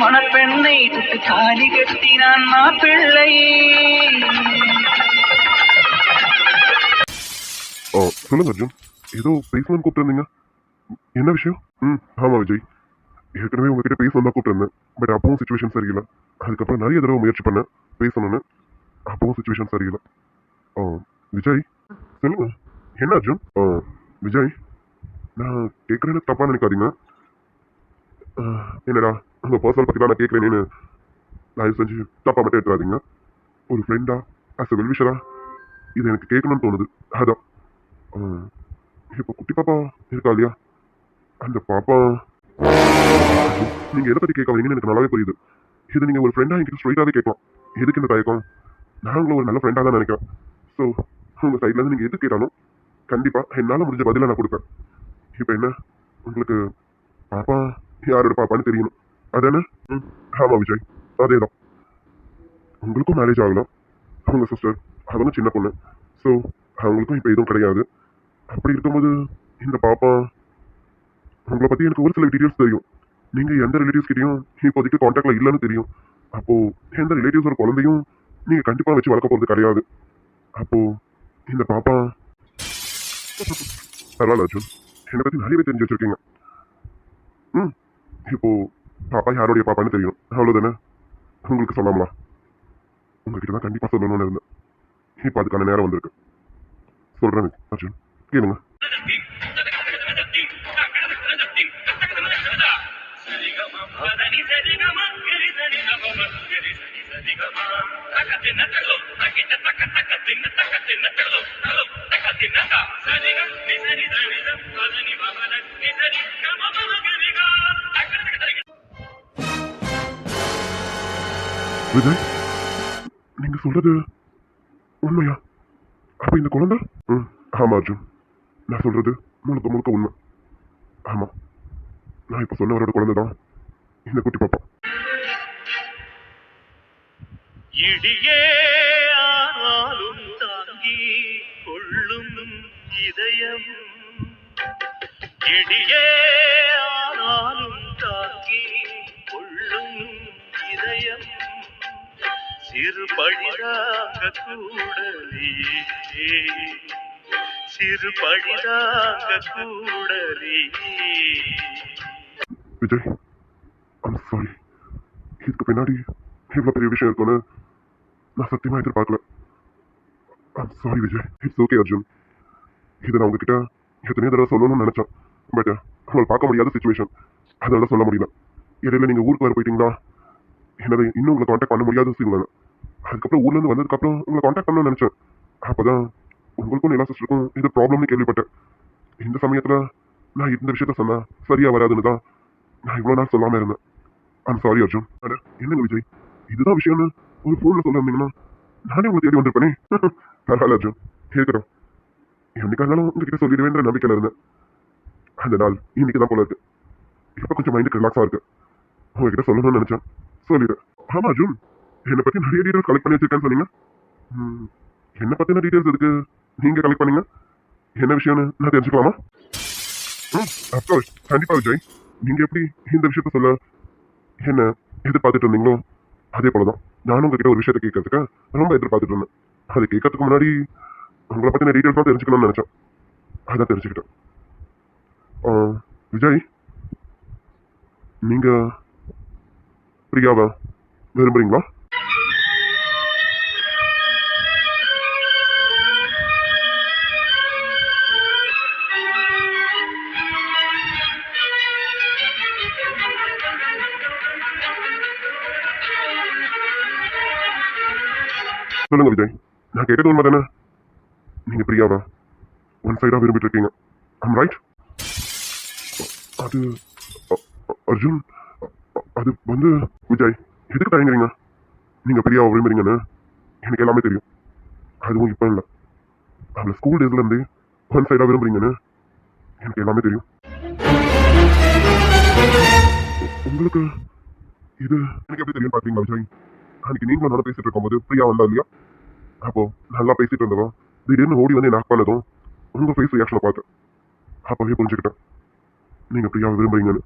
மணப்பெண்ணை தொட்டு தாலி கட்டினான் மாப்பிள்ளை. சொல்லுங்க அர்ஜுன், ஏதோ பேசணும்னு கூப்பிட்டு என்ன விஷயம்? ஆமா விஜய், ஏற்கனவே உங்ககிட்ட பேசணும் தான் கூப்பிட்டுருந்தேன். பட் அப்பவும் சுச்சுவேஷன் சரியில்லை. அதுக்கப்புறம் நிறைய தடவை முயற்சி பண்ணேன் பேசணும்னு, அப்பவும் சுச்சுவேஷன் சரியில்லை. விஜய் சொல்லுங்க. என்ன அர்ஜுன்? விஜய், நான் கேட்குறேன்னு தப்பா நினைக்காதீங்க. என்னடா உங்க பர்சனல் பத்தி தான் நான் கேட்குறேன்னு தயவு செஞ்சு தப்பா மட்டும் எடுத்துறாதீங்க. ஒரு ஃப்ரெண்டா அஸ் அ வெல்விஷரா இது எனக்கு கேட்கணும்னு தோணுது. அதான் இப்போ குட்டி பாப்பா இருக்கா இல்லையா, அந்த பாப்பா நீங்க எதை பத்தி கேட்க வரீங்கன்னு எனக்கு நல்லாவே புரியுது. இது நீங்க ஒரு ஃப்ரெண்டா என்கிட்ட ஸ்ட்ரைட்டாவே கேட்கலாம். எதுக்கு இந்த தயக்கம்? நாங்களும் ஒரு நல்ல ஃப்ரெண்டா தான் நினைக்கிறேன். ஸோ உங்க சைட்ல இருந்து நீங்க எது கேட்டாலும் கண்டிப்பா என்னால முடிஞ்ச பதில நான் கொடுப்பேன். இப்போ என்ன உங்களுக்கு பாப்பா யாரோட பாப்பான்னு தெரியணும் அதானே? ஆமா விஜய், அதேதான். உங்களுக்கும் மேரேஜ் ஆகலாம். அவங்க சிஸ்டர் அவங்க சின்ன பொண்ணு. ஸோ அவங்களுக்கும் இப்போ எதுவும் கிடையாது. அப்படி இருக்கும்போது இந்த பாப்பா உங்களை பத்தி எனக்கு ஒரு சில டீட்டெயில்ஸ் தெரியும். நீங்க எந்த ரிலேட்டிவ்ஸ் கிட்டையும் இப்போதைக்கு கான்டாக்ட்ல இல்லைன்னு தெரியும். அப்போ எந்த ரிலேட்டிவ்ஸோட குழந்தையும் நீங்க கண்டிப்பா வச்சு வளர்க்க போறது கிடையாது. அப்போ இந்த பாப்பா பரவாயில்ல அர்ஜுன், என்னை பத்தி நிறையவே தெரிஞ்சு வச்சிருக்கீங்க. இப்போ பாப்பா யாருடைய பாப்பான்னு தெரியும், அவ்வளவுதானே? உங்களுக்கு சொல்லாமலா? உங்ககிட்ட தான் கண்டிப்பா சொல்லணும்னு இருந்தேன். இப்போ அதுக்கான நேரம் வந்திருக்கு. சொல்றேன் அர்ஜுன், கேளுங்க. விஜய், நீங்க சொல்றது உண்மையா? அப்ப இந்த குழந்தை? ஆமா அர்ஜுன், நான் சொல்றது முழுக்க முழுக்க உண்மை. ஆமா, நான் இப்ப சொன்னவரோட குழந்தை தான் இந்த குட்டி பாப்பா. இடியே ஆனாலும் தாங்கி கொள்ளும் இதயம், இடியே ஆனாலும் தாங்கி கொள்ளும் இதயம், சிறு பழிதாங்க கூடலியே, சிறு பழிதாங்க கூடலியே. Vijay, I'm sorry. இதுக்கு பின்னாடி இவ்வளவு பெரிய விஷயம் இருக்குன்னு நான் சத்தியமா எதிர்பார்க்கல. I'm sorry Vijay. It's okay Arjun. இதை நான் உங்ககிட்ட எத்தனையோ தடவை சொல்லணும்னு நினைச்சேன். பட் உங்களை பார்க்க முடியாத சுச்சுவேஷன், அதனால சொல்ல முடியல. இடையில நீங்க ஊருக்கு வர போயிட்டீங்களா, என்னது இன்னும் உங்களை கான்டாக்ட் பண்ண முடியாத சூழ்நிலை. அதுக்கப்புறம் ஊர்ல இருந்து வந்ததுக்கப்புறம் உங்களை கான்டாக்ட் பண்ணணும்னு நினைச்சேன். அப்பதான் உங்களுக்கும் எல்லா சிஸ்டருக்கும் இது ப்ராப்ளம்னு கேள்விப்பட்டேன். இந்த சமயத்துல நான் இந்த விஷயத்த சொன்னா சரியா வராதுன்னு தான் நான் இவ்வளவு நாள் சொல்லாம இருந்தேன். I'm sorry Arjun. என்னங்க விஜய், இதுதான் விஷயம்னு ஒரு ஃபோன்ல சொல்ல இருந்தீங்கன்னா நானே உங்களை தேடி வந்திருப்பேனே. பரவாயில்ல அர்ஜுன், கேட்கிறோம். என்னைக்கா இருந்தாலும் உங்ககிட்ட சொல்லிடுவேன்ற நம்பிக்கையில இருந்தேன். அந்த நாள் இன்னைக்கு தான் போல இருக்கு. இப்ப கொஞ்சம் மைண்டுக்கு ரிலாக்ஸா இருக்கு. உங்ககிட்ட சொல்லணும்னு நினைச்சேன், சொல்லிடுறேன். ஆமா அர்ஜுன், என்னை பத்தி நிறைய டீடைல்ஸ் கலெக்ட் பண்ணி வச்சிருக்கேன்னு சொன்னீங்க. என்ன பத்தின டீடைல்ஸ் எதுக்கு நீங்க கலெக்ட் பண்ணீங்க? என்ன விஷயம்னு நான் தெரிஞ்சுக்கலாமா? அப்கோர்ஸ், கண்டிப்பா விஜய். நீங்க எப்படி இந்த விஷயத்த சொல்ல என்ன எதிர்பார்த்துட்டு இருந்தீங்களோ அதே போலதான் நானும் உங்ககிட்ட ஒரு விஷயத்த கேட்கறதுக்கு ரொம்ப எதிர்பார்த்துட்டு இருந்தேன். அது கேட்கறதுக்கு முன்னாடி உங்களை பத்தின டீடைல்ஸ் தெரிஞ்சுக்கணும்னு நினைச்சேன். அதான் தெரிஞ்சுக்கிட்டேன். விஜய், நீங்க பிரியாவை விரும்புறீங்களா? சொல்லுங்க விஜய், நான் கேட்டது உண்மை தானே? நீங்க பிரியாவா ஒன் சைடா விரும்பிட்டு இருக்கீங்க, ஐம் ரைட்? அது அர்ஜுன், அது வந்து விஜய், எதுக்கு தயங்குறீங்க? நீங்க பிரியாவை விரும்புறீங்கன்னு எனக்கு எல்லாமே தெரியும். அதுவும் இப்ப இல்லை, அவளை ஸ்கூல் டேஸ்ல இருந்தே ஒன் சைடா விரும்புறீங்கன்னு எனக்கு எல்லாமே தெரியும். உங்களுக்கு இது எனக்கு எப்படி தெரியும் பாத்தீங்களா விஜய்? அன்னைக்கு நீங்களும் நல்லா பேசிட்டு இருக்கும்போது பிரியா வந்தா இல்லையா, அப்போ நல்லா பேசிட்டு இருந்ததும் திடீர்னு ஓடி வந்து நாக் பண்ணதும் உங்க ஃபேஸ் ரியாக்ஷனை பார்த்து அப்பவே புரிஞ்சுக்கிட்டேன் நீங்க பிரியாவை விரும்புறீங்கன்னு.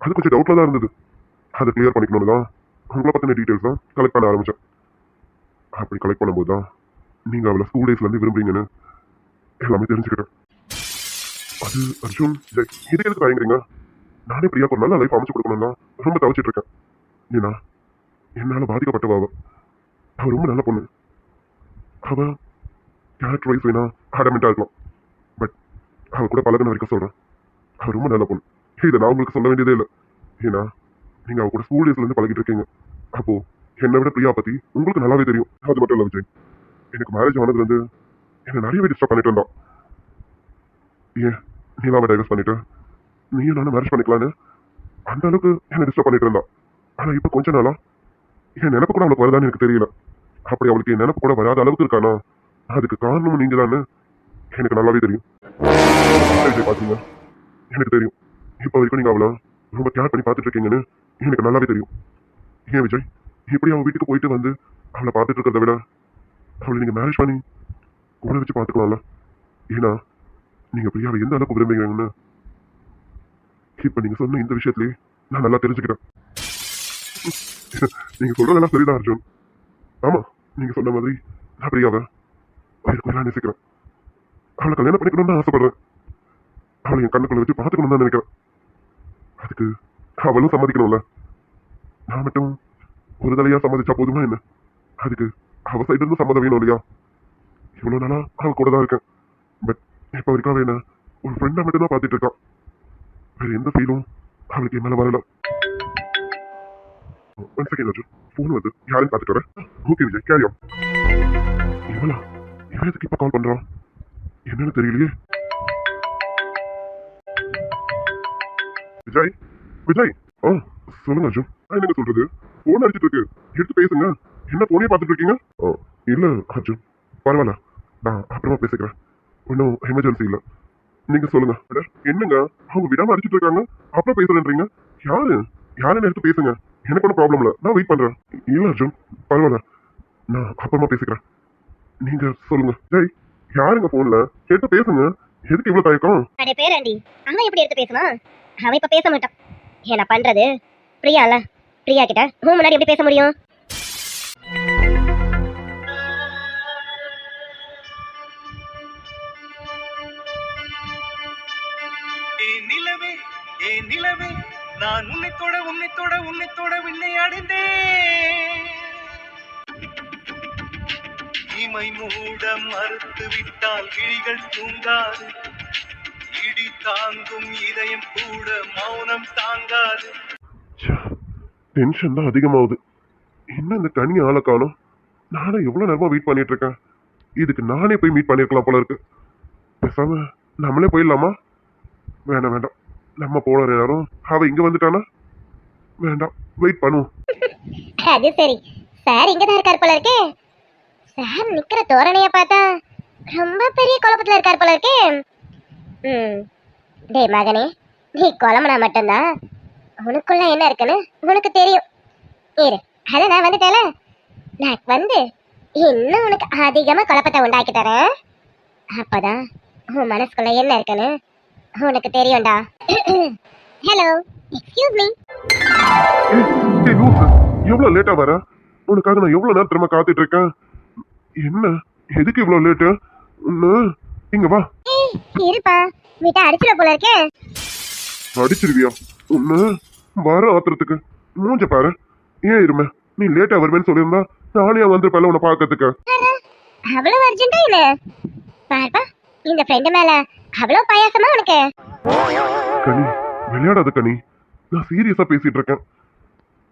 அது கொஞ்சம் டவுட்ல தான் இருந்தது. அதை கிளியர் பண்ணிக்கணும்னு தான் உங்களை பற்றின டீட்டெயில்ஸ் தான் கலெக்ட் பண்ண ஆரம்பித்தேன். அப்படி கலெக்ட் பண்ணும்போது தான் நீங்கள் அவளை ஸ்கூல் டேஸ்லேருந்து விரும்புறீங்கன்னு எல்லாமே தெரிஞ்சுக்கிட்டேன். அது அர்ஜுன் இதுக்கு எதுக்கு தயங்குறீங்க? நானே பிரியா ஒரு நல்ல லைஃப் அமைச்சு கொடுக்கணும்னா ரொம்ப தவிச்சிட்டு இருக்கேன். ஏன்னா என்னால் பாதிக்கப்பட்டவ அவ ரொம்ப நல்ல பொண்ணு. அவ கேரக்டர் வைஸ் வேணா அடமெண்ட்டாக இருக்கலாம், பட் அவ கூட பழகின வரைக்கும் சொல்கிறேன், அவ ரொம்ப நல்ல பொண்ணு. இதை நான் உங்களுக்கு சொல்ல வேண்டியதே இல்லை. ஏன்னா நீங்கள் அவ கூட ஸ்கூல் டேஸ்லேருந்து பழகிட்டு இருக்கீங்க. அப்போது என்னை விட பிரியா பற்றி உங்களுக்கு நல்லாவே தெரியும். அது மட்டும் இல்லை விஜய், எனக்கு மேரேஜ் ஆனதுலேருந்து என்னை நிறையவே டிஸ்டர்ப் பண்ணிட்டு இருந்தான். ஏன் நீலாவை டைவர்ஸ் பண்ணிட்டு நீயும் நானும் மேரேஜ் பண்ணிக்கலான்னு அந்த அளவுக்கு என்னை டிஸ்டர்ப் பண்ணிட்டு இருந்தான். ஆனால் இப்போ கொஞ்ச நாளா என் நினப்பு கூட அவளுக்கு வருதான்னு எனக்கு தெரியல. அப்படி அவளுக்கு என் நினப்பு கூட வராத அளவுக்கு இருக்கானா அதுக்கு காரணமும் நீங்க தானே எனக்கு நல்லாவே தெரியும். பாத்தீங்க, எனக்கு தெரியும் இப்போ வரைக்கும் நீங்க அவளை ரொம்ப கேர் பண்ணி பார்த்துட்டு இருக்கீங்கன்னு எனக்கு நல்லாவே தெரியும். ஏன் விஜய் இப்படி அவன் வீட்டுக்கு போயிட்டு வந்து அவளை பார்த்துட்டு இருக்கிறத விட அவளை நீங்க மேரேஜ் பண்ணி கூட வச்சு பார்த்துக்கலாம்ல? ஏன்னா நீங்க பிரியாவை எந்த அளவுக்கு விரும்புகிறீங்கன்னு இப்ப நீங்க சொன்ன இந்த விஷயத்திலேயே நான் நல்லா தெரிஞ்சுக்கிறேன். நீங்க சொல்றதெல்லாம் சரிதான் அர்ஜுன். ஆமா, நீங்க சொன்ன மாதிரி நான் பிரியாவை நான் நேசிக்கிறேன். அவளை கல்யாணம் பண்ணிக்கணும்னு தான் ஆசைப்படுறேன். அவளை என் கண்ணுக்குள்ள வச்சு பார்த்துக்கணும் தான் நினைக்கிறேன். அதுக்கு அவளும் சம்மதிக்கணும்ல. நான் மட்டும் ஒரு தலையா சம்மதிச்சா போதுமா என்ன? அதுக்கு அவ சைடு இருந்து சம்மதம் வேணும் இல்லையா? இவ்வளவு நாளா அவ கூட தான் இருக்கேன், பட் இப்ப வரைக்கும் அவ என்ன ஒரு ஃப்ரெண்டா மட்டும் தான் பார்த்துட்டு இருக்கான். வேற எந்த ஃபீலும் அவளுக்கு என் மேல வரல. ஒன் செகண்ட் அர்ஜுன், ஃபோன் வந்து யாரும் பார்த்துட்டு வரேன். Okay Vijay, carry on. இவளா இவன் எதுக்கு இப்ப கால் பண்றான் என்னன்னு தெரியலையே. விஜய் விஜய் ஆ சொல்லுங்க அர்ஜுன். நான் என்னங்க சொல்றது, போன் அடிச்சிட்டு இருக்கு, எடுத்து பேசுங்க. என்ன போனே பார்த்துட்டு இருக்கீங்க? இல்ல அர்ஜுன், பரவாயில்ல, நான் அப்புறமா பேசிக்கிறேன். ஒன்றும் எமர்ஜென்சி இல்லை, நீங்க சொல்லுங்க. என்னங்க அவங்க விடாம அடிச்சிட்டு இருக்காங்க, அப்புறம் பேசுறேன்றீங்க? யாரு யாருன்னு எடுத்து பேசுங்க, எனக்கு ஒன்றும் ப்ராப்ளம் இல்லை, நான் வெயிட் பண்றேன். இல்ல அர்ஜுன், பரவாயில்ல, நான் அப்புறமா பேசிக்கிறேன். நீங்க சொல்லுங்க. ஜெய் யாருங்க போன்ல, எடுத்து பேசுங்க. எதுக்கு இவ்வளவு தயக்கம்? அடே பேராண்டி, அவன் எப்படி எடுத்து பேசுவான்? அவன் இப்ப பேச மாட்டான். என்ன பண்றது, பிரியால பிரியா கிட்ட முன்னாடி எப்படி பேச முடியும்? நிலவே ஏ நிலவே, நான் உன்னை தொட விண்ணை அடைந்தேன். இமை மூட மறுத்து விட்டால் விழிகள் தூங்காது, இடி தாங்கும் இதயம் கூட மௌனம் தாங்காது. டென்ஷன் தான் அதிகமாகுது. இன்னும் இந்த கனி ஆளை காணும். நானும் எவ்வளவு நேரமா வெயிட் பண்ணிட்டு இருக்கேன். இதுக்கு நானே போய் மீட் பண்ணிருக்கலாம் போல இருக்கு. பேசாம நம்மளே போயிடலாமா? வேண்டாம் வேண்டாம், நம்ம போன நேரம் அவ இங்க வந்துட்டானா? வேண்டாம், வெயிட் பண்ணுவோம். அது சரி, சார் இங்கதான் இருக்கார் போல இருக்கே. சார் நிக்கிற தோரணைய பார்த்தா ரொம்ப பெரிய குழப்பத்துல இருக்கார் போல இருக்கே. டேய் மகனே, நீ குழம்புனா மட்டும்தான் உனக்குள்ள என்ன இருக்குன்னு உனக்கு தெரியும். இரு, அத நான் வந்துட்டேல, நான் வந்து இன்னும் உனக்கு அதிகமா குழப்பத்தை உண்டாக்கி தரேன். அப்பதான் உன் மனசுக்குள்ள என்ன இருக்குன்னு உனக்கு தெரியும்டா. Hello, excuse me. எவ்வளவு லேட்டா வர? உனக்காக நான் எவ்வளவு நேரம் திரும்ப காத்துட்டு இருக்கேன். என்ன, எதுக்கு இவ்வளவு லேட்டு? இங்க வா. இருப்பா, வீட்டை அடிச்சிட போல இருக்கே. அடிச்சிருவியா? உன்ன வர ஆத்திரத்துக்கு மூஞ்ச பாரு. ஏன் இருமே, நீ லேட்டா வருவேன்னு சொல்லியிருந்தா நானே வந்திருப்பேன் உன்னை பார்க்கறதுக்கு. அவ்வளவு அர்ஜென்ட்டா என்ன? பாருப்பா, இந்த ஃப்ரெண்டு மேல அவ்வளவு பாயாசமா உனக்கு? கனி, விளையாடாத கனி, நான் சீரியஸா பேசிட்டு இருக்கேன்.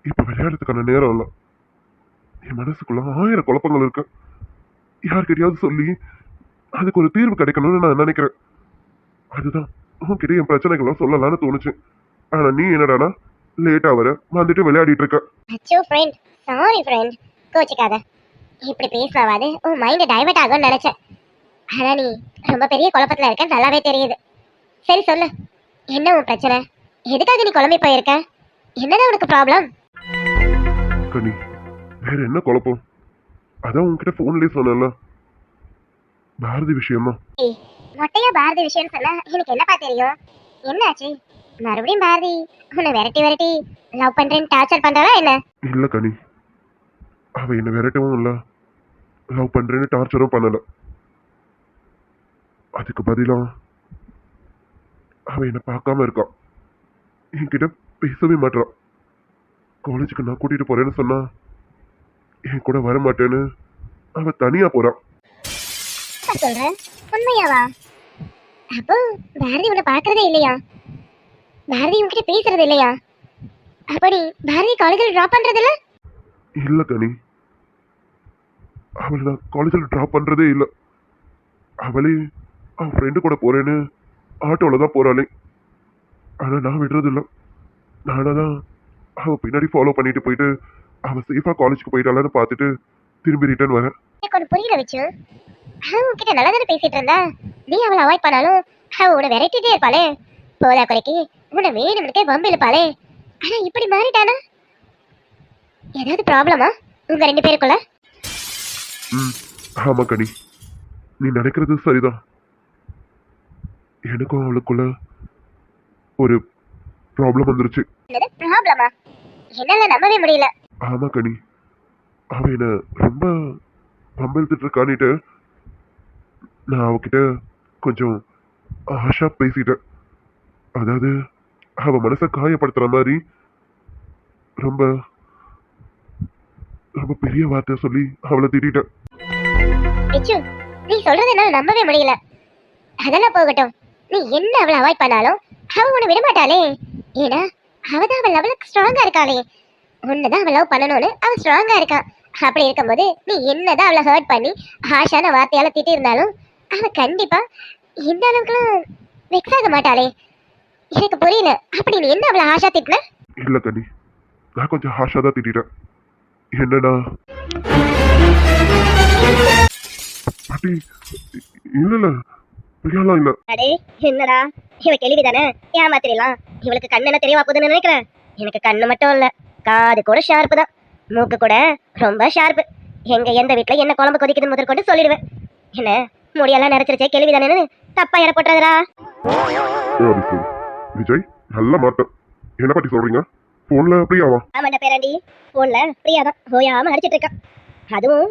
இப்ப விளையாடுறதுக்கான நேரம் இல்ல. என் மனசுக்குள்ள 1000 குழப்பங்கள் இருக்கு. யார்கிட்டயாவது சொல்லி அதுக்கு ஒரு தீர்வு கிடைக்கணும்னு நான் நினைக்கிறேன். அதுதான் உன்கிட்ட என் பிரச்சனைகள்லாம் சொல்லலாம்னு தோணுச்சு. ஆனா நீ என்னடானா லேட்டா வர வந்துட்டு விளையாடிட்டு இருக்க. அச்சோ ஃப்ரெண்ட், சாரி ஃப்ரெண்ட், கோச்சிக்காத. இப்படி பேசினாவாது உன் மைண்ட் டைவர்ட் ஆகும்னு நினைச்சேன். ஆனா நீ ரொம்ப பெரிய குழப்பத்துல இருக்க, நல்லாவே தெரியுது. சரி சொல்லு, என்ன உன் பிரச்சனை? எதுக்காக நீ குழம்பி போயிருக்க? என்னதான் உனக்கு ப்ராப்ளம்? கனி, வேற என்ன குழப்பம்? அதான் உன்கிட்ட போன்லயே சொன்னல, பாரதி விஷயமா. மொட்டையா பாரதி விஷயம் சொன்னா எனக்கு என்னப்பா தெரியும்? என்னாச்சு? மறுபடியும் பாரதி உன்னை விரட்டி விரட்டி லவ் பண்றேன்னு டார்ச்சர் பண்றாளா என்ன? இல்ல கனி, அவ என்ன விரட்டவும் இல்ல, லவ் பண்றேன்னு டார்ச்சரும் பண்ணல. அதுக்கு பதிலா அவ என்ன பார்க்காம இருக்கா, என்கிட்ட பேசவே மாட்டான். காலேஜுக்கு நான் கூட்டிட்டு போறேன்னு சொன்னா என் கூட வர மாட்டேன்னு அவ தனியா போறான். என்ன சொல்ற? உண்மையாவா? அப்போ பாரதி உன்னை பாக்குறதே இல்லையா? பாரதி உன்கிட்ட பேசுறது இல்லையா? அப்படி பாரதி காலேஜில் டிராப் பண்றது இல்ல? இல்ல கனி, அவளை நான் காலேஜில் ட்ராப் பண்றதே இல்லை. அவளே அவன் ஃப்ரெண்டு கூட போறேன்னு ஆட்டோல தான் போறாளே. ஆனா நான் விடுறது இல்லை. நானா தான் அவ பின்னாடி ஃபாலோ பண்ணிட்டு போயிட்டு அவ சேஃபா காலேஜுக்கு போயிட்டாளான்னு பார்த்துட்டு திரும்பி ரிட்டர்ன் வரேன். எனக்கு ஒன்று புரியல வச்சு. அவன் உன்கிட்ட நல்லா தானே பேசிட்டு இருந்தா, நீ அவளை அவாய்ட் பண்ணாலும் அவ உன்னை விரட்டிட்டே இருப்பாளே. போதா குறைக்கு உன்னை வேணும்னுக்கே பம்பு இழுப்பாளே. ஆனா இப்படி மாறிட்டானா? ஏதாவது ப்ராப்ளமா உங்க ரெண்டு பேருக்குள்ள? ம், ஆமா கனி, நீ நினைக்கிறது சரிதான். எனக்கும் அவளுக்குள்ள ஒரு ப்ராப்ளம் வந்துருச்சு. என்னது ப்ராப்ளமா? என்னால நம்பவே முடியல. ஆமா கனி, அவ என்ன ரொம்ப பம்பெழுத்துட்டு இருக்கானிட்டு நான் அவகிட்ட கொஞ்சம் ஆஷா பேசிட்டேன். அதாவது அவ மனசை காயப்படுத்துற மாதிரி ரொம்ப ரொம்ப பெரிய வார்த்தை சொல்லி அவளை திட்டேன். விச்சு, நீ சொல்றது என்னால நம்பவே முடியல. அதெல்லாம் போகட்டும், நீ என்ன அவளை அவாய்ட் பண்ணாலும் அவ உன்னை விட மாட்டாளே. ஏன்னா அவதான் அவள் லெவலுக்கு ஸ்ட்ராங்கா இருக்காளே. உன்னதான் அவள் லவ் பண்ணணும்னு அவள் ஸ்ட்ராங்கா இருக்கா. அப்படி இருக்கும்போது நீ என்னதான் அவளை ஹர்ட் பண்ணி ஹாஷான வார்த்தையால திட்டி இருந்தாலும் அவ கண்டிப்பா இந்த அளவுக்குலாம் வெக்ஸ் ஆக மாட்டாளே. எனக்கு புரியல. அப்படி நீ என்ன அவளை ஹாஷா திட்டின? இல்ல கனி, நான் கொஞ்சம் ஹாஷா தான் திட்டேன். என்னடா பாட்டி, இல்ல இல்ல பிரியாலாம் இல்ல. அடே என்னடா இவ கேள்விதானே, ஏமாத்திரலாம். இவளுக்கு கண்ணு என்ன தெரியவா போகுதுன்னு நினைக்கிறேன். எனக்கு கண்ணு மட்டும் இல்ல, காது கூட ஷார்ப்பு தான், மூக்கு கூட ரொம்ப ஷார்ப்பு. எங்க எந்த வீட்டுல என்ன குழம்பு கொதிக்குதுன்னு முதல் கொண்டு சொல்லிடுவேன். என்ன முடியெல்லாம் நிறைச்சிருச்சே கேள்விதானேன்னு தப்பா எடை போட்டுறதுடா. சரி சரி விஜய், நல்ல மாட்டம். என்ன பாட்டி சொல்றீங்க? போன்ல பிரியாவா? ஆமாண்டா பேராண்டி, போன்ல பிரியா தான் ஓயாம அடிச்சிட்டு இருக்கா. அதுவும்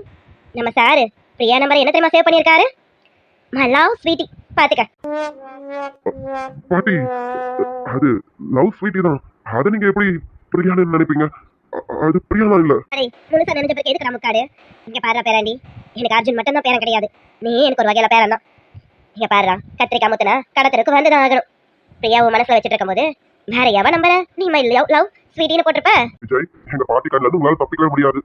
நம்ம சாரு பிரியா நம்பர் என்ன தெரியுமா சேவ் பண்ணியிருக்காரு? மல்லாவ் ஸ்வீட்டி. பாத்துக்க பாட்டி, அது லவ் ஸ்வீட்டி தான். அதை நீங்க எப்படி பிரியான்னு நினைப்பீங்க? அது பிரியாலாம் இல்ல. அரே முழுசா நினைச்ச பிறகு எதுக்கு நமக்காடு? இங்க பாருடா பேராண்டி, எனக்கு அர்ஜுன் மட்டும் தான் பேரன் கிடையாது, நீ எனக்கு ஒரு வகையில பேரன் தான். இங்க பாருடா, கத்திரிக்காய் முத்துனா கடத்தருக்கு வந்துதான் ஆகணும். பிரியாவை மனசுல வச்சுட்டு இருக்கும் போது வேற எவ நம்பர நீ மை லவ் ஸ்வீட்டின்னு போட்டிருப்ப? விஜய், எங்க பாட்டி கண்ணில் இருந்து உங்களால தப்பிக்கவே முடியாது.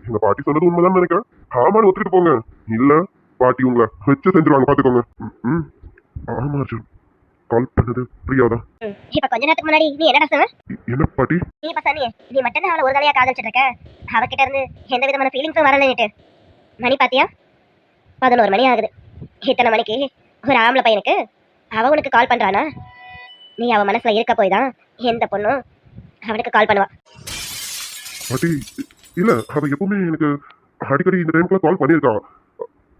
எங்க பாட்டி சொன்னது உண்மைதான் நினைக்கிறேன். ஆமான்னு ஒத்துக்கிட்டு போங்க. இல்ல பாட்டி உங்களை வச்சு செஞ்சிருவாங்க, பாத்துக்கோங்க. ம், ஆமா அர்ஜுன், கால் பண்ணது பிரியாதான். இப்ப கொஞ்ச நேரத்துக்கு முன்னாடி நீ என்னடா சொன்ன? என்ன பாட்டி? நீ இப்ப சொன்னியே நீ மட்டும் தான் அவளை ஒரு தலையா காதலிச்சிட்டு இருக்க, அவகிட்ட இருந்து எந்த விதமான ஃபீலிங்ஸும் வரலன்னுட்டு. மணி பாத்தியா? 11 மணி ஆகுது. இத்தனை மணிக்கு ஒரு ஆம்பளை பையனுக்கு அவ உனக்கு கால் பண்றானா? நீ அவ மனசுல இருக்க போய் தான் எந்த பொண்ணும் அவனுக்கு கால் பண்ணுவா. பாட்டி இல்ல, அவ எப்பவுமே எனக்கு அடிக்கடி இந்த டைமுக்குள்ள கால் பண்ணியிருக்கா.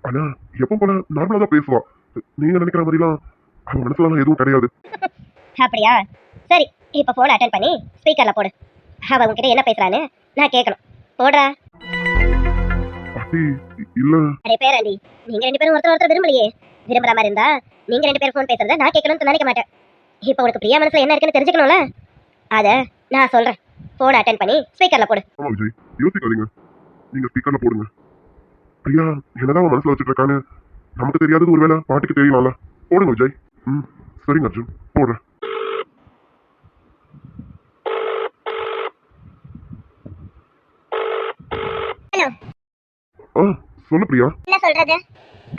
ஆனா எப்பவும் போல நார்மலா தான் பேசுவா. நீங்க நினைக்கிற மாதிரிலாம் அவன் மனசுலாம் எதுவும் கிடையாது. அப்படியா? சரி, இப்ப போன் அட்டென்ட் பண்ணி ஸ்பீக்கர்ல போடு. அவ உன்கிட்ட என்ன பேசுறான்னு நான் கேட்கணும். போடுறா. பாட்டி இல்ல. அடே பேராண்டி, நீங்க ரெண்டு பேரும் ஒருத்தர் விரும்பலையே. விரும்புற மாதிரி இருந்தா நீங்க ரெண்டு பேரும் போன் பேசுறத நான் கேட்கணும்னு நினைக்க மாட்டேன். இப்ப உனக்கு பிரியா மனசுல என்ன இருக்குன்னு தெரிஞ்சுக்கணும்ல, அத நான் சொல்றேன். போன் அட்டென்ட் பண்ணி ஸ்பீக்கர்ல போடு. ஆமா விஜய், யோசிக்காதீங்க, நீங்க ஸ்பீக்கர்ல போடுங்க. பிரியா என்னதான் அவன் மனசுல வச்சுட்டு இருக்கான்னு நமக்கு தெரியாதது ஒருவேளை பாட்டிக்கு தெரியலாம்ல. போடுங்க விஜய். ம், சரிங்க அர்ஜுன், போடுறேன். ஹலோ. சொல்லு பிரியா. என்ன சொல்றது?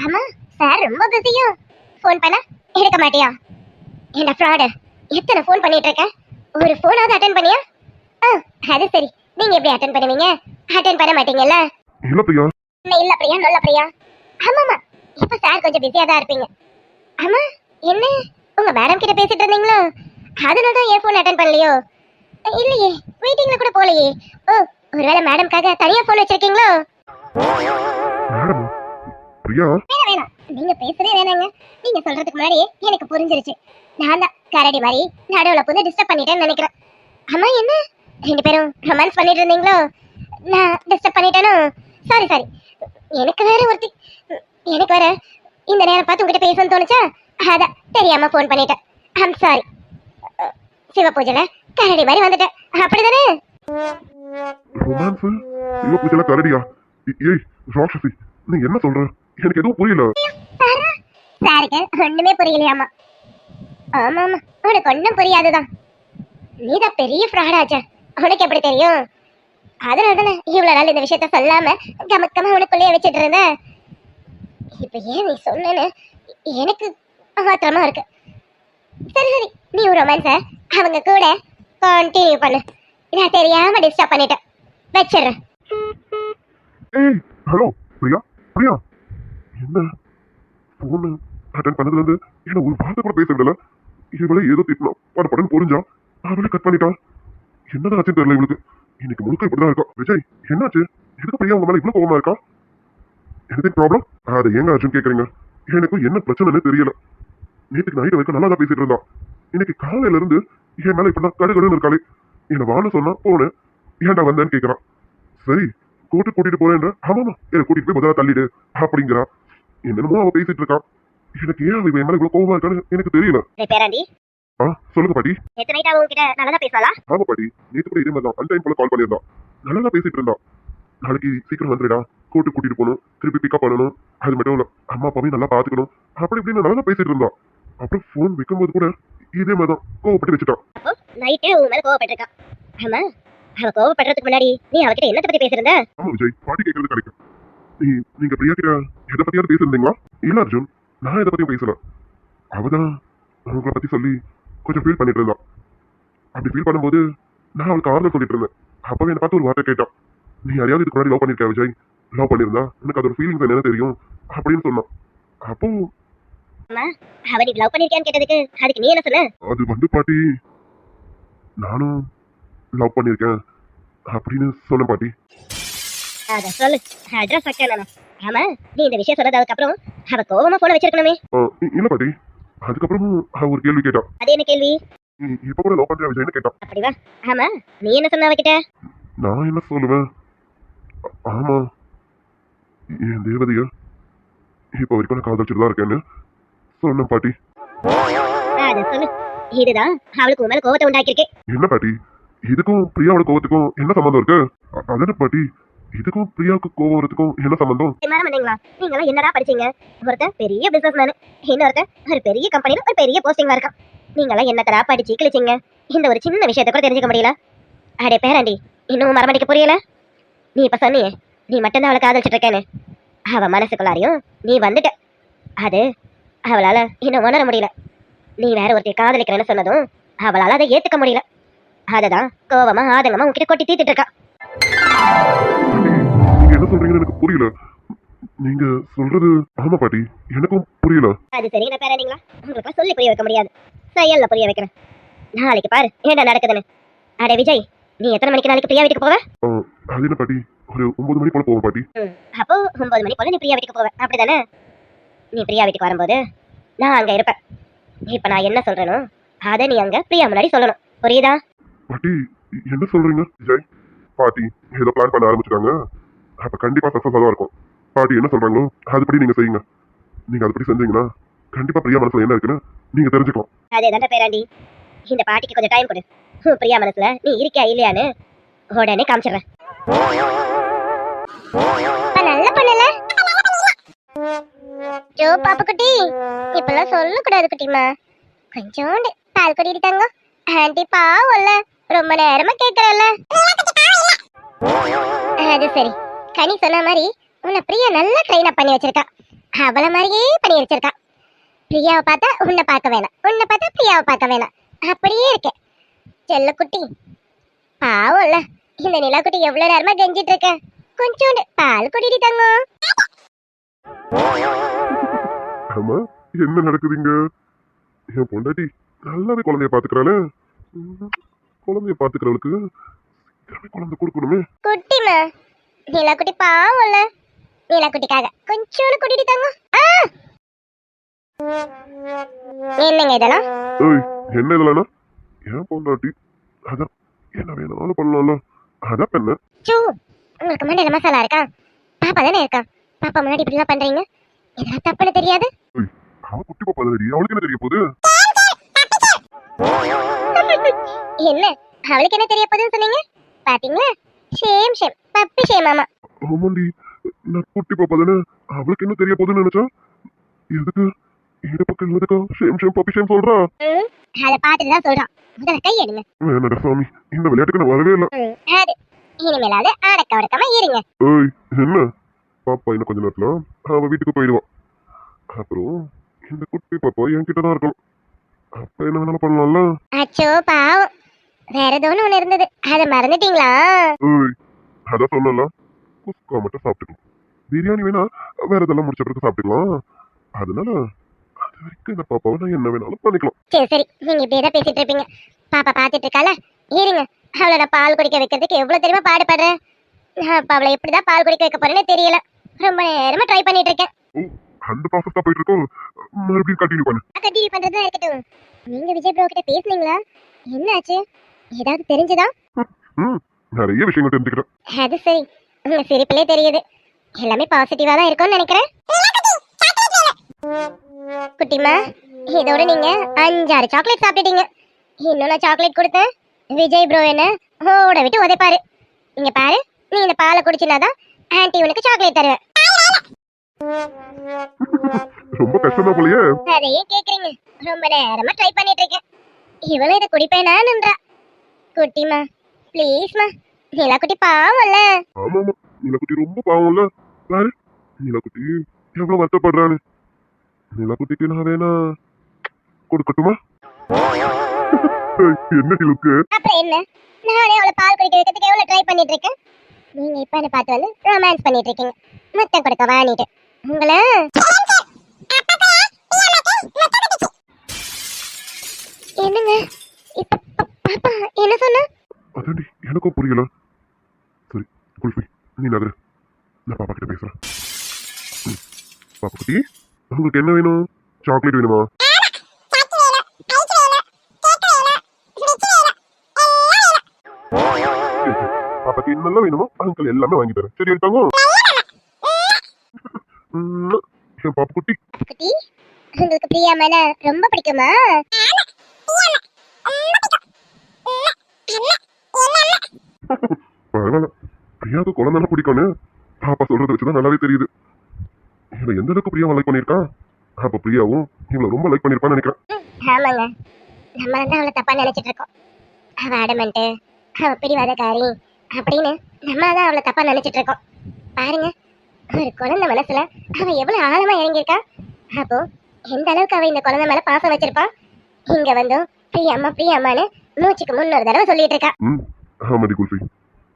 ஆமா சார் ரொம்ப பிஸியோ. ஃபோன் பண்ண எடுக்க மாட்டியா? என்ன ஃப்ராடு, எத்தனை ஃபோன் பண்ணிட்டு இருக்க, ஒரு ஃபோனாவது அட்டென்ட் பண்ணியா? அது சரி, நீங்க எப்படி அட்டென்ட் பண்ணுவீங்க? அட்டென்ட் பண்ண மாட்டீங்கல்ல? இல்ல பிரியா. இல்ல பிரியா, நல்ல பிரியா. ஆமாமா, இப்ப சார் கொஞ்சம் பிஸியா தான் இருப்பீங்க. ஆமா, என்ன உங்க மேடம் கிட்ட பேசிட்டு இருந்தீங்களோ? அதனால தான் என் ஃபோன் அட்டென்ட் பண்ணலையோ? இல்லையே, வெயிட்டிங்ல கூட போலையே. ஓ, ஒருவேளை மேடம்காக தனியா ஃபோன் வச்சிருக்கீங்களோ? மேடம் பிரியா. வேணாம் வேணாம், நீங்க பேசுறதே வேணாங்க. நீங்க சொல்றதுக்கு முன்னாடியே எனக்கு புரிஞ்சிருச்சு. நான் தான் கரடி மாதிரி நடுவுல புது டிஸ்டர்ப் பண்ணிட்டேன்னு நினைக்கிறேன். அம்மா என்ன ரெண்டு பேரும் ரொமான்ஸ் பண்ணிட்டு இருந்தீங்களோ? நான் டிஸ்டர்ப் பண்ணிட்டேனோ? Sorry sorry. எனக்கு வேற இந்த நேரம் பார்த்து உங்ககிட்ட பேசணும்னு தோணுச்சா? அதான் தெரியாம ஃபோன் பண்ணிட்டேன். I'm sorry. சிவ பூஜைல கரடி மாதிரி வந்துட்டேன், அப்படிதானே? ரொமான்ஸ் இவ பூஜைல கரடியா? ஏய் ராட்சசி, நீ என்ன சொல்ற? எனக்கு எதுவும் புரியல. சாருக்கு ஒண்ணுமே புரியலையாமா? ஆமா ஆமா, உனக்கு ஒண்ணும் புரியாதுதான். நீதான் பெரிய ஃப்ராடாச்சே, உனக்கு எப்படி தெரியும்? அதனால தானே இவ்வளவு நாள் இந்த விஷயத்த சொல்லாம கமக்கமா உனக்குள்ளேயே வச்சுட்டு இருந்த. இப்ப ஏன் நீ சொன்னு எனக்கு ஆத்திரமா இருக்கு. சரி சரி, நீ ஒரு ரொமான்ஸ அவங்க கூட கண்டினியூ பண்ணு. நான் தெரியாம டிஸ்டர்ப் பண்ணிட்டேன், வச்சிடுறேன். ஏய் ஹலோ பிரியா, பிரியா என்ன போன் அட்டன் பண்ணதுல இருந்து என்ன ஒரு வார்த்தை கூட பேச விடல. இவளை ஏதோ திட்டணும் படப்படன்னு புரிஞ்சா அவளை கட் பண்ணிட்டான். என்னதான் ஆச்சுன்னு தெரியல இவளுக்கு. இன்னைக்கு முழுக்க இப்படிதான் இருக்கா. விஜய் என்னாச்சு? எதுக்கு பிரியா உங்க மேல இவ்வளவு கோவமா இருக்கா? எனக்கு ப்ராப்ளம்? அதை ஏங்க அர்ஜுன் கேக்குறீங்க? எனக்கு என்ன பிரச்சனைன்னு தெரியல. நேற்றுக்கு நைட்டு வரைக்கும் நல்லா தான் பேசிட்டு இருந்தா. இன்னைக்கு காலையில இருந்து என் மேல இப்படிதான் கடுகடுன்னு இருக்காளே. என்ன வான்னு சொன்னா போனேன், ஏன்டா வந்தேன்னு கேட்கறான். சரி கூட்டிட்டு போறேன்ற, ஆமாமா என்ன கூட்டிட்டு போய் முதல்ல தள்ளிடு அப்படிங்கிறா. என்னென்னமோ அவ பேசிட்டு இருக்கா. எனக்கு ஏன் அவ என் மேல இவ்வளவு கோவமா இருக்கான்னு எனக்கு தெரியல. பேராண்டி, சொல்லுங்க பாட்டி. நேத்து நைட் அவங்க கிட்ட நல்லா பேசலாம். ஆமா பாட்டி, நேற்று கூட இதே மாதிரி தான் அன்டைம் போல கால் பண்ணியிருந்தா. நல்லா தான் பேசிட்டு இருந்தா. நாளைக்கு சீக்கிரம் வந்துடுடா, கூட்டிட்டு போகணும், திருப்பி பிக்கப் பண்ணணும், அது மட்டும் இல்ல அம்மா அப்பாவையும் நல்லா பாத்துக்கணும், அப்படி இப்படின்னு நல்லா தான் பேசிட்டு இருந்தா. அப்புறம் போன் வைக்கும்போது கூட இதே மாதிரி தான் கோவப்பட்டு வச்சுட்டான். அப்போ நைட்டே உன் மேல கோவப்பட்டிருக்கா. ஆமா, அவ கோவப்படுறதுக்கு முன்னாடி நீ அவகிட்ட என்னத்தை பத்தி பேசிருந்த? ஆமா விஜய், பாட்டி கேட்கறது கிடைக்கும். நீங்க பிரியா கிட்ட எதை பத்தியாவது பேசிருந்தீங்களா? இல்ல அர்ஜுன், நான் எதை பத்தியும் பேசல. அவதான் உங்களை பத்தி சொல்லி கொஞ்சம் ஃபீல் பண்ணிட்டு இருந்தா. அப்படி ஃபீல் பண்ணும்போது நான் அவளுக்கு ஆறுதல் சொல்லிட்டு இருந்தேன். அப்பவே என்ன பார்த்து ஒரு வார்த்தை கேட்டான். நீ யாரையாவது இதுக்கு முன்னாடி லவ் பண்ணிருக்க விஜய்? லவ் பண்ணிருந்தா எனக்கு அதோட ஃபீலிங்ஸ் என்னன்னு தெரியும் அப்படின்னு சொன்னான். அப்போ அவ நீ லவ் பண்ணிருக்கியான்னு கேட்டதுக்கு அதுக்கு நீ என்ன சொன்ன? அது வந்து பாட்டி, நானும் லவ் பண்ணிருக்கேன் அப்படின்னு சொன்ன பாட்டி. அத சொல்லு, அட்ரஸ் வைக்கல. ஆமா, நீ இந்த விஷயம் சொன்னதுக்கு அப்புறம் அவ கோவமா போன வச்சிருக்கணுமே. இல்ல பாட்டி, அதுக்கப்புறமும் அவ ஒரு கேள்வி கேட்டா. அது என்ன கேள்வி? இப்ப கூட லவ் பண்றியா விஜய்னு கேட்டா. அப்படிவா? ஆமா, நீ என்ன சொன்ன அவகிட்ட? நான் என்ன சொல்லுவேன், ஆமா என் தேவதைய இப்ப வரைக்கும் நான் காதலிச்சுட்டு தான் இருக்கேன்னு சொன்ன பாட்டி. அத சொல்லு, இதுதான் அவளுக்கு உன் மேல கோவத்தை உண்டாக்கிருக்கு. என்ன பாட்டி, இதுக்கும் பிரியாவோட கோவத்துக்கும் என்ன சம்பந்தம் இருக்கு? அதான பாட்டி, இதுக்கும் பிரியாவுக்கு கோவம் வரதுக்கும் என்ன சம்பந்தம்? நீங்களா என்னடா படிச்சீங்க? ஒருத்தன் பெரிய பிசினஸ் மேனு, இன்னொருத்தன் ஒரு பெரிய கம்பெனில ஒரு பெரிய போஸ்டிங்ல இருக்கான். நீங்களா என்னத்தடா படிச்சு கிழிச்சிங்க? இந்த ஒரு சின்ன விஷயத்தை கூட தெரிஞ்சுக்க முடியல. அடே பேராண்டி, இன்னும் மரமடிக்க புரியல? நீ இப்ப சொன்னியே நீ மட்டும்தான் அவளை காதலிச்சுட்டு இருக்கேன்னு, அவ மனசுக்குள்ளாரையும் நீ வந்துட்ட. அது அவளால இன்னும் உணர முடியல. நீ வேற ஒருத்தைய காதலிக்கிறேன்னு சொன்னதும் அவளால அதை ஏத்துக்க முடியல. அததான் கோவமா ஆதங்கமா உன்கிட்ட கொட்டி தீத்துட்டு இருக்கா. நீங்க என்ன சொல்றீங்கன்னு எனக்கு புரியல. நீங்க சொல்றது ஆமா பாட்டி, எனக்கும் புரியல. அது சரிங்க பேராண்டிங்களா, உங்களுக்கு சொல்லி புரிய வைக்க முடியாது, செயல்ல புரிய வைக்கிறேன். நாளைக்கு பாரு என்ன நடக்குதுன்னு. அடே விஜய், நீ எத்தனை மணிக்கு நாளைக்கு பிரியா வீட்டுக்கு போவ? அது என்ன பாட்டி, ஒரு 9 மணி போல போவோம் பாட்டி. அப்போ 9 மணி போல நீ பிரியா வீட்டுக்கு போவ, அப்படிதானே? நீ பிரியா வீட்டுக்கு வரும்போது நான் அங்க இருப்பேன். இப்ப நான் என்ன சொல்றேனோ அதை நீ அங்க பிரியா முன்னாடி சொல்லணும், புரியுதா? பாட்டி என்ன சொல்றீங்க? விஜய் பாட்டி ஏதோ பிளான் பண்ண ஆரம்பிச்சிட்டாங்க. அப்ப கண்டிப்பா சக்சஸா தான் இருக்கும். பாட்டி என்ன சொல்றாங்களோ அதுபடி நீங்க செய்யுங்க. நீங்க அதுபடி செஞ்சீங்கன்னா கண்டிப்பா பிரியா மனசுல என்ன இருக்குன்னு நீங்க தெரிஞ்சுக்கலாம். அதே தாண்டா பேராண்டி, இந்த பாட்டிக்கு கொஞ்சம் டைம் கொடு. பிரியா மனசுல நீ இருக்கியா இல்லையான்னு உடனே காமிச்சிடுறேன். நல்ல பண்ணல ஜோ பாப்பு குட்டி, இப்பெல்லாம் சொல்லக்கூடாது குட்டிமா. கொஞ்சோண்டு பால் குடிட்டாங்க. ஆண்டி பாவம்ல, ரொம்ப நேரமா கேக்குறல்ல. அது சரி, கனி சொன்ன மாதிரி உன்னை பிரியா நல்லா ட்ரெயின் அப் பண்ணி வச்சிருக்கா. அவள மாதிரியே பண்ணி வச்சிருக்கா. பிரியாவை பார்த்தா உன்னை பார்க்க வேணாம், உன்னை பார்த்தா பிரியாவை பார்க்க வேணாம், அப்படியே இருக்கு செல்ல குட்டி. பாவம்ல, இந்த நிலா குட்டி எவ்வளவு நேரமா கெஞ்சிட்டு இருக்க. கொஞ்சோண்டு பால் குடிட்டாங்க. ஆமா, என்ன நடக்குதுங்க? என் பொண்டாட்டி நல்லாவே குழந்தைய பாத்துக்கிறாளே. குழந்தைய பாத்துக்கிறவளுக்கு குழந்தை கொடுக்கணுமே. குட்டிமா, நிலா குட்டி பாவம்ல, நிலா குட்டிக்காக கொஞ்சோண்டு குடிட்டாங்க. என்னங்க இதெல்லாம்? ஏய் என்ன இதெல்லாம் ஏன் பொண்டாட்டி அதான் என்ன வேணாலும் பண்ணலாம்ல அதான் பெண்ணு சூ, உங்களுக்கு மண்டையில மசாலா இருக்கா? பாப்பா தானே இருக்கா, பாப்பா முன்னாடி இப்படி எல்லாம் பண்றீங்க? இதெல்லாம் தப்புன்னு தெரியாது? அவ குட்டி பாப்பா தானடி அவளுக்கு என்ன தெரிய போகுது என்ன அவளுக்கு என்ன தெரிய போகுதுன்னு சொன்னீங்க? பாத்தீங்களா, ஷேம் ஷேம், பப்பி ஷேம் மாமா. ஆமாண்டி நான் குட்டி பாப்பா தானே அவளுக்கு என்ன தெரிய போகுதுன்னு நினைச்சா எதுக்கு இந்த பக்கம் இல்லதுக்கா ஷேம் ஷேம் பப்பி ஷேம் சொல்றா அதை பார்த்துட்டு தான் சொல்றான். முதல்ல கை எடுங்க. வேணாடா சாமி இந்த விளையாட்டுக்கு நான் வரவே இல்லை அது இனிமேலாவது அடக்க ஒடுக்கமா இருங்க. ஏய் என்ன பாப்பா இன்னும் கொஞ்ச நேரத்துல அவ வீட்டுக்கு போயிடுவான் அப்புறம் இந்த குட்டி பாப்பா என்கிட்ட தான் இருக்கணும் அப்ப என்ன வேணாலும் பண்ணலாம்ல அச்சோ பாவம், வேற ஏதோ ஒண்ணு இருந்தது, அதை மறந்துட்டீங்களா? ஏய் அதான் சொன்னல குஸ்கா மட்டும் சாப்பிட்டுக்கலாம் பிரியாணி வேணா வேற இதெல்லாம் முடிச்ச பிறகு சாப்பிட்டுக்கலாம் அதனால அது வரைக்கும் இந்த பாப்பாவை நான் என்ன வேணாலும் பண்ணிக்கலாம் சரி சரி, நீங்க இப்படியே தான் பேசிட்டு இருப்பீங்க. பாப்பா பாத்துட்டு இருக்கால, இருங்க. அவளை நான் பால் குடிக்க வைக்கிறதுக்கு எவ்வளவு தெரியுமா பாடுபடுறேன். நான் இப்ப அவளை எப்படிதான் பால் குடிக்க வைக்க போறேன்னு தெரியல. ரொம்ப நேரமா ட்ரை பண்ணிட்டு இருக்கேன். ஓ அந்த ப்ராசஸ் தான் போயிட்டு இருக்கோம் மறுபடியும் கண்டினியூ பண்ணு கண்டினியூ பண்றதா இருக்கட்டும். நீங்க விஜய் ப்ரோ கிட்ட பேசுனீங்களா? என்னாச்சு? ஏதாவது தெரிஞ்சதா? ம் நிறைய விஷயங்கள் தெரிஞ்சுக்கிறேன் அது சரி, உங்க சிரிப்பிலே தெரியுது எல்லாமே பாசிட்டிவா தான் இருக்கும்னு நினைக்கிறேன். குட்டிமா, இதோட நீங்க 5-6 சாக்லேட் சாப்பிட்டுட்டீங்க. இன்னும் நான் சாக்லேட் கொடுத்தேன், விஜய் ப்ரோ என்ன ஓட விட்டு உதைப்பாரு. இங்க பாரு, நீ இந்த பாலை குடிச்சினாதான் ஆன்ட்டி உனக்கு சாக்லேட் தருவேன். ரொம்ப கஷ்டம் போலயே அதையே கேக்குறீங்க? ரொம்ப நேரமா ட்ரை பண்ணிட்டு இருக்கேன். இவளும் இதை குடிப்பேனான்றா. குட்டிமா ப்ளீஸ்மா, நிலா குட்டி பாவம்ல. ஆமா ஆமா நீலக்குட்டி ரொம்ப பாவம்ல பாரு நீலக்குட்டி எவ்வளவு வருத்தப்படுறான்னு நீலக்குட்டிக்கு நான் வேணா கொடுக்கட்டுமா என்ன லுக்கு அப்புறம் என்ன, நானே அவளை பால் குடிக்க வைக்கிறதுக்கு எவ்வளவு ட்ரை பண்ணிட்டு இருக்கேன். நீங்க இப்ப என்ன பார்த்து வந்து ரொமான்ஸ் பண்ணிட்டு இருக்கீங்க, முத்தம் கொடுக்க வாணிட்டு உங்களை. என்னங்க இப்ப பாப்பா என்ன சொன்ன? அதாண்டி எனக்கும் புரியல சரி குல்ஃபி நீ நகரு நான் பாப்பா கிட்ட பேசுறேன் பாப்பா குட்டி உங்களுக்கு என்ன வேணும் சாக்லேட் வேணுமா பாப்பாக்கு என்னெல்லாம் வேணுமோ அங்கிள் எல்லாமே வாங்கி தரேன் சரி இருக்காங்க என் பாப்பா குட்டி குட்டி, உங்களுக்கு பிரியா மேல ரொம்ப பிடிக்குமா? பரவாயில்ல பிரியாவுக்கு குழந்தை பிடிக்கும்னு பாப்பா சொல்றதை வச்சுதான் நல்லாவே தெரியுது இவளை எந்த அளவுக்கு பிரியாவை லைக் பண்ணியிருக்கா அப்ப பிரியாவும் இவளை ரொம்ப லைக் பண்ணிருப்பான்னு நினைக்கிறேன் ஆமாங்க, நம்ம தான் அவளை தப்பா நினைச்சிட்டு இருக்கோம். அவ அடமெண்ட், அவ பிடிவாதக்காரி அப்படின்னு நம்ம தான் அவளை தப்பா நினைச்சிட்டு இருக்கோம். பாருங்க, ஒரு குழந்தை மனசுல அவ எவ்வளவு ஆழமா இறங்கியிருக்கா. அப்போ எந்த அளவுக்கு அவ இந்த குழந்தை மேல பாசம் வச்சிருப்பா. இங்க வந்தும் பிரியாம்மா பிரியாம்மான்னு மூச்சுக்கு 300 தடவை சொல்லிட்டு இருக்கா. ம் ஆமாடி குல்ஃபி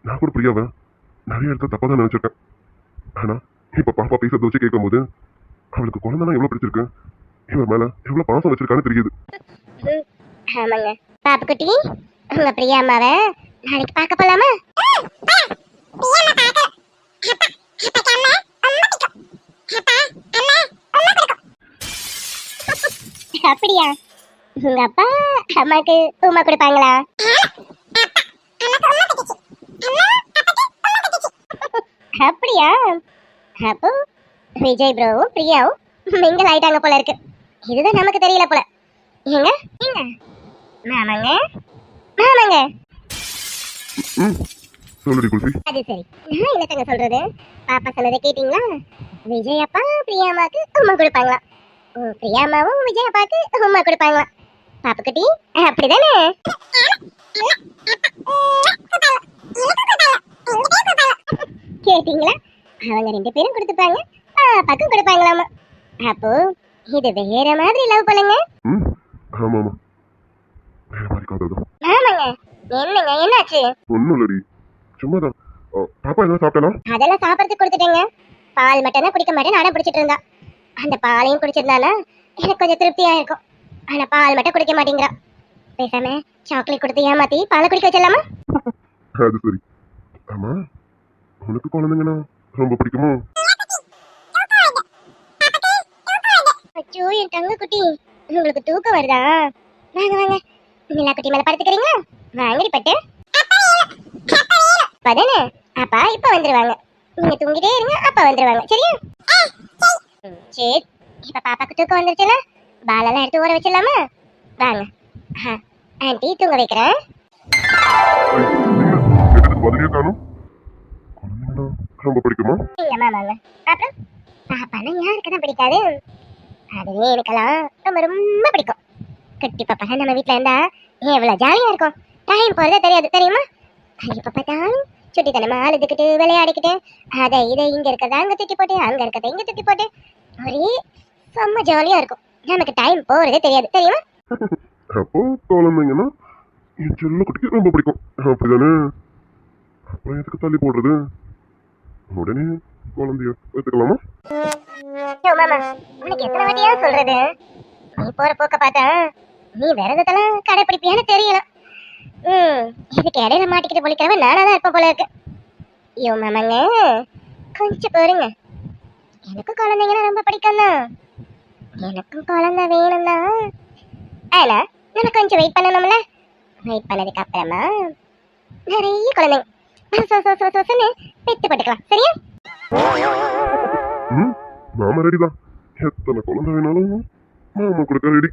நான் கூட பிரியாவை நிறைய இடத்துல தப்பா தான் நினைச்சிருக்கேன் ஆனா இப்ப பாப்பா பேசுறத வச்சு கேட்கும் போது அவளுக்கு குழந்தைனா எவ்வளவு பிடிச்சிருக்கு இவன் மேல எவ்வளவு பாசம் வச்சிருக்கான்னு தெரியுது ஆமாங்க பாப்பு குட்டி, உங்க பிரியாம்மாவை நாளைக்கு பார்க்க போலாமா? அப்படியா? உங்க அப்பா அம்மாக்கு உமா கொடுப்பாங்களா? அப்படியா? அப்போ விஜய் ப்ரோவும் பிரியாவும் மிங்கல் ஆயிட்டாங்க போல இருக்கு. இதுதான் நமக்கு தெரியல போல. ஏங்க ஏங்க மாமாங்க மாமாங்க. ம் சொல்லுடி குல்ஃபி அது சரி, நான் என்னத்தங்க சொல்றது? பாப்பா சொன்னதை கேட்டீங்களா? விஜய் அப்பா பிரியாமாக்கு உமா கொடுப்பாங்களா? பிரியாமாவும் விஜய் அப்பாக்கு உமா கொடுப்பாங்களா? பாப்பு குட்டி அப்படிதானே? கேட்டீங்களா? அவங்க 2 பேரும் கொடுத்துப்பாங்க, பாப்பாக்கும் கொடுப்பாங்களாமா. அப்போ இது வேற மாதிரி லவ் பண்ணுங்க. ம் ஆமா ஆமா வேற மாதிரி காதல் தான் ஆமாங்க. என்னங்க என்னாச்சு? ஒன்னும் இல்லடி சும்மாதான் பாப்பா என்ன சாப்பிட்டானா அதெல்லாம் சாப்பிடறதுக்கு கொடுத்துட்டேங்க. பால் மட்டும் தான் குடிக்க மாட்டேன்னு அடம் பிடிச்சிட்டு இருந்தா. அந்த பாலையும் குடிச்சிருந்தானா எனக்கு கொஞ்சம் திருப்தியா இருக்கும். ஆனா பால் மட்டும் குடிக்க மாட்டேங்கிறா. பேசாம சாக்லேட் கொடுத்து ஏமாத்தி பாலை குடிக்க வச்சிடலாமா? அது சரி ஆமா உனக்கு குழந்தைங்கன்னா ரொம்ப பிடிக்குமோ அச்சோ, என் தங்க குட்டி, உங்களுக்கு தூக்கம் வருதா? வாங்க வாங்க, நிலா குட்டி மேல படுத்துக்கிறீங்களா? வாங்கடி பட்டு. பதனே, அப்பா இப்ப வந்துருவாங்க. நீங்க தூங்கிட்டே இருங்க, அப்பா வந்துருவாங்க. சரியா? சரி, இப்ப பாப்பாக்கு தூக்கம் வந்துருச்சுல, பாலெல்லாம் எடுத்து ஊற வச்சிடலாமா? வாங்க. ஆண்டி தூங்க வைக்கிறேன். பதிலே காணும். குழந்தைங்கன்னா ரொம்ப பிடிக்குமா? இல்ல மாமாங்க. அப்புறம் பாப்பானா யாருக்கு தான் பிடிக்காது? அதுவே எனக்கெல்லாம் ரொம்ப ரொம்ப பிடிக்கும். குட்டி பாப்பா நம்ம வீட்டுல இருந்தா எவ்வளவு ஜாலியா இருக்கும். டைம் போறதே தெரியாது, தெரியுமா? இப்ப பார்த்தாலும் சுட்டித்தனமா அழுதுகிட்டு விளையாடிக்கிட்டு அதை இதை இங்க இருக்கிறத அங்க தூக்கி போட்டு அங்க இருக்கிறத இங்க தூக்கி போட்டு ஒரே செம்ம ஜாலியா இருக்கும். நமக்கு டைம் போறதே தெரியாது, தெரியுமா? அப்போ குழந்தைங்கன்னா என் செல்ல குட்டிக்கு ரொம்ப பிடிக்கும், அப்படிதானே? அப்புறம் எதுக்கு தள்ளி போடுறது? உடனே குழந்தைய எடுத்துக்கலாமா? மாமா, உனக்கு எத்தனை வாட்டியா சொல்றது? நீ போற போக்க பார்த்தா நீ விரதத்தெல்லாம் கடைப்பிடிப்பியான்னு தெரியல. இதுக்கு இடையில மாட்டிக்கிட்டு பொழிக்கிறவன் நானா தான் இருப்பேன் போல இருக்கு. ஐயோ மாமாங்க, கொஞ்சம் பாருங்க. எனக்கும் குழந்தைங்கன்னா ரொம்ப பிடிக்கும் தான். எனக்கும் குழந்தை வேணும் தான். ஆனா நம்ம கொஞ்சம் வெயிட் பண்ணணும்ல. வெயிட் பண்ணதுக்கு அப்புறமா நிறைய குழந்தைங்க பெத்து போட்டுக்கலாம். சரியா? மாமா ரெடி தான். எத்தனை குழந்தை வேணாலும் மாமா கொடுக்க ரெடி.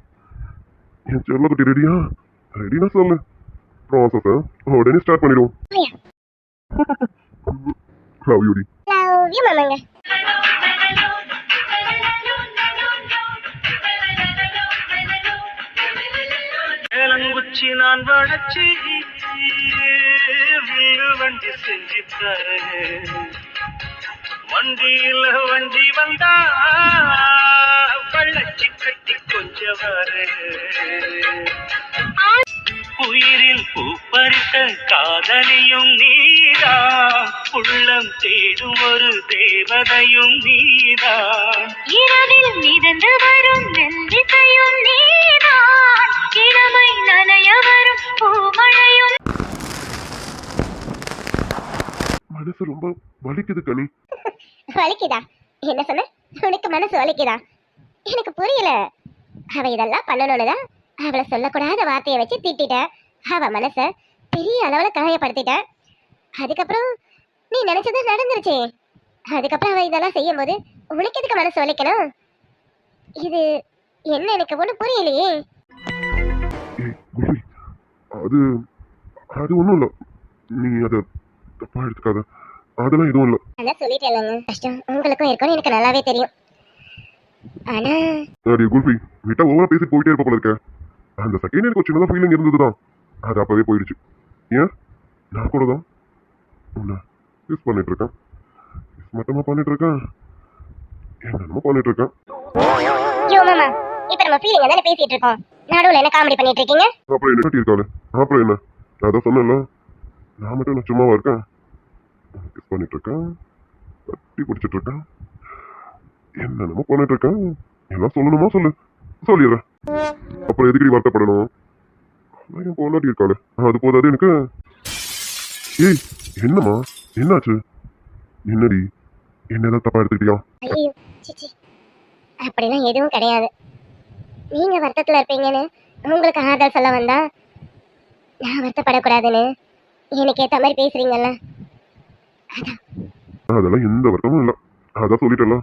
என் செல்ல குட்டி ரெடியா? ரெடினா சொல்லு, ப்ராசஸ உடனே ஸ்டார்ட் பண்ணிடுவோம். லவ் யூ டி. லவ் யூ மாமாங்க. ஏலங்குச்சி நான் வளச்சி வில்லு வண்டி செஞ்சு தரேன். வண்டியில வண்டி வந்தா வள்ளச்சி கட்டி கொஞ்சம் வர. உயிரில் பூப்பறித்த காதலியும் நீதான், உள்ளம் தேடும் ஒரு தேவதையும் நீதான். இரவில் மிதந்து வரும் நெல்லிசையும் நீதான், இளமை நனைய வரும் பூமழையும். மனசு ரொம்ப வலிக்குது கனி. வலிக்குதா? என்ன சொன்ன? உனக்கு மனசு வலிக்குதா? எனக்கு புரியல. அவ இதெல்லாம் பண்ணணும்னுதான் அவளை சொல்லக்கூடாத வார்த்தையை வச்சு திட்டிட்ட. அவ மனச பெரிய அளவுல காயப்படுத்திட்ட. அதுக்கப்புறம் நீ நினைச்சது நடந்துருச்சு. அதுக்கப்புறம் அவ இதெல்லாம் செய்யும் போது உனக்கு எதுக்கு மனசு வலிக்கணும்? இது என்ன? எனக்கு ஒண்ணு புரியலையே. ஏய் குல்வி, அது அது ஒன்றும் இல்லை. நீ அதை தப்பா எடுத்துக்காத. அதெல்லாம் எதுவும் இல்லை. அதான் சொல்லிட்டேன்லங்க, கஷ்டம் உங்களுக்கும் இருக்கும்னு எனக்கு நல்லாவே தெரியும். ஆனா அடி குல்வி, விட்டா ஓவரா பேசி போயிட்டே இருப்ப போல இருக்க. அந்த செகண்ட் எனக்கு ஒரு சின்னதாக ஃபீலிங் இருந்ததுதான், அது அப்பவே போயிடுச்சு. ஏன் நான் கூட தான் உன்னை யூஸ் பண்ணிட்டு இருக்கேன். யூஸ் மட்டுமா பண்ணிட்டு இருக்கேன், என்னென்னமோ பண்ணிட்டு இருக்கேன். ஐயோ மாமா, இப்ப நம்ம ஃபீலிங் தானே பேசிட்டு இருக்கோம். நடுவுல என்ன காமெடி பண்ணிட்டு இருக்கீங்க? அப்புறம் என்ன கட்டியிருக்காளு? அப்புறம் என்ன? அதான் சொன்னேன்ல, நான் மட்டும் நான் சும்மாவா இருக்கேன். யூஸ் பண்ணிட்டு இருக்கேன், கட்டி பிடிச்சிட்டு இருக்கேன், என்னென்னமோ பண்ணிட்டு இருக்கேன். எல்லாம் சொல்லணுமா? சொல்லிடுறேன். அப்புறம் எதுக்கடி வருத்தப்படணும்? என் பொண்டாட்டி இருக்காளு, அது போதாது எனக்கு. ஏய் என்னம்மா, என்னாச்சு? என்னடி, என்ன ஏதாவது தப்பா எடுத்துக்கிட்டியா? ஐயோ சிச்சி, அப்படிலாம் எதுவும் கிடையாது. நீங்க வருத்தத்துல இருப்பீங்கன்னு உங்களுக்கு ஆறுதல் சொல்ல வந்தா நான் வருத்தப்படக்கூடாதுன்னு எனக்கு ஏத்த மாதிரி பேசுறீங்கல்ல, அதெல்லாம் எந்த வருத்தமும் இல்லை. அதான் சொல்லிட்டல,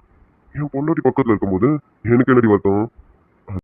என் பொண்டாட்டி பக்கத்துல இருக்கும்போது எனக்கு என்னடி வருத்தம்?